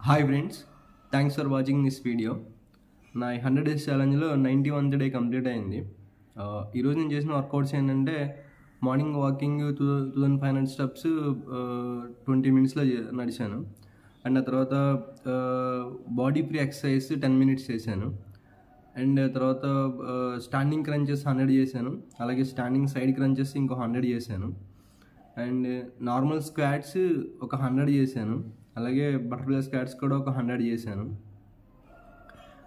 Hi friends, thanks for watching this video. నా 100 days ఛాలెంజ్లో 91th day complete అయింది. ఈరోజు నేను చేసిన వర్కౌట్స్ ఏంటంటే మార్నింగ్ వాకింగ్ 2500 స్టెప్స్ 20 మినిట్స్లో నడిచాను. అండ్ ఆ తర్వాత బాడీ ఫ్రీ ఎక్సర్సైజ్ 10 మినిట్స్ చేశాను. అండ్ తర్వాత స్టాండింగ్ క్రంచెస్ 100 చేశాను. అలాగే స్టాండింగ్ సైడ్ క్రంచెస్ ఇంకో 100 చేశాను. అండ్ నార్మల్ స్క్వాట్స్ ఒక 100 చేశాను. అలాగే బటర్ఫ్లై స్క్వాట్స్ కూడా ఒక 100 చేశాను.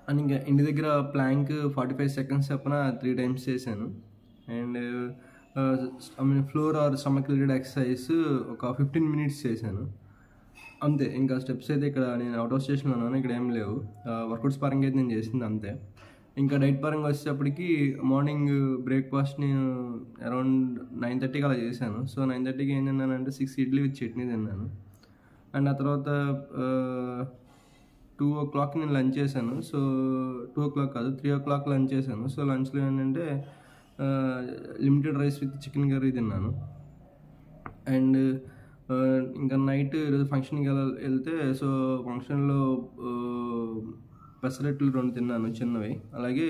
అండ్ ఇంకా ఇంటి దగ్గర ప్లాంక్ 45 సెకండ్స్ చెప్పిన 3 టైమ్స్ చేశాను. And floor or stomach related exercise ఒక 15 మినిట్స్ చేశాను. అంతే. ఇంకా స్టెప్స్ అయితే ఇక్కడ నేను అవుట్ ఆఫ్ స్టేషన్లో ఉన్నాను, ఇక్కడ ఏం లేవు. వర్కౌట్స్ పరంగా అయితే నేను చేసింది అంతే. ఇంకా డైట్ పరంగా వచ్చేటప్పటికి మార్నింగ్ బ్రేక్ఫాస్ట్ నేను అరౌండ్ 9:30కి అలా చేశాను. సో 9:30కి ఏం తిన్నానంటే 6 ఇడ్లీ విత్ చట్నీ తిన్నాను. అండ్ ఆ తర్వాత 2 o'clock నేను లంచ్ చేశాను. సో 2 o'clock కాదు, 3 o'clock లంచ్ చేశాను. సో లంచ్లో ఏంటంటే limited rice with chicken curry తిన్నాను. అండ్ ఇంకా నైట్ ఈరోజు ఫంక్షన్కి వెళ్తే సో ఫంక్షన్లో పెసరట్లు 2 తిన్నాను చిన్నవి. అలాగే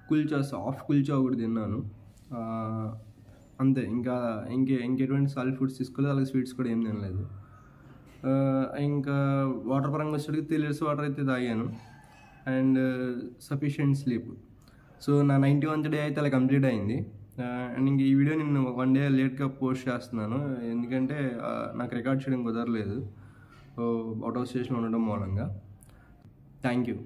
కుల్చా, సాఫ్ట్ కుల్చా ఒకటి తిన్నాను. అంతే. ఇంకెటువంటి సాలిడ్ ఫుడ్స్ తీసుకోలేదు, అలాగే స్వీట్స్ కూడా ఏం తినలేదు. ఇంకా వాటర్ పరంగా వచ్చేటికి 3 liters వాటర్ అయితే తాగాను. And sufficient sleep. సో నా 91th డే అయితే అలా కంప్లీట్ అయింది. అండ్ ఇంక ఈ వీడియో నేను 1 day లేట్గా పోస్ట్ చేస్తున్నాను, ఎందుకంటే నాకు రికార్డ్ చేయడం కుదరలేదు అవుట్ ఆఫ్ స్టేషన్ ఉండడం మూలంగా. Thank you.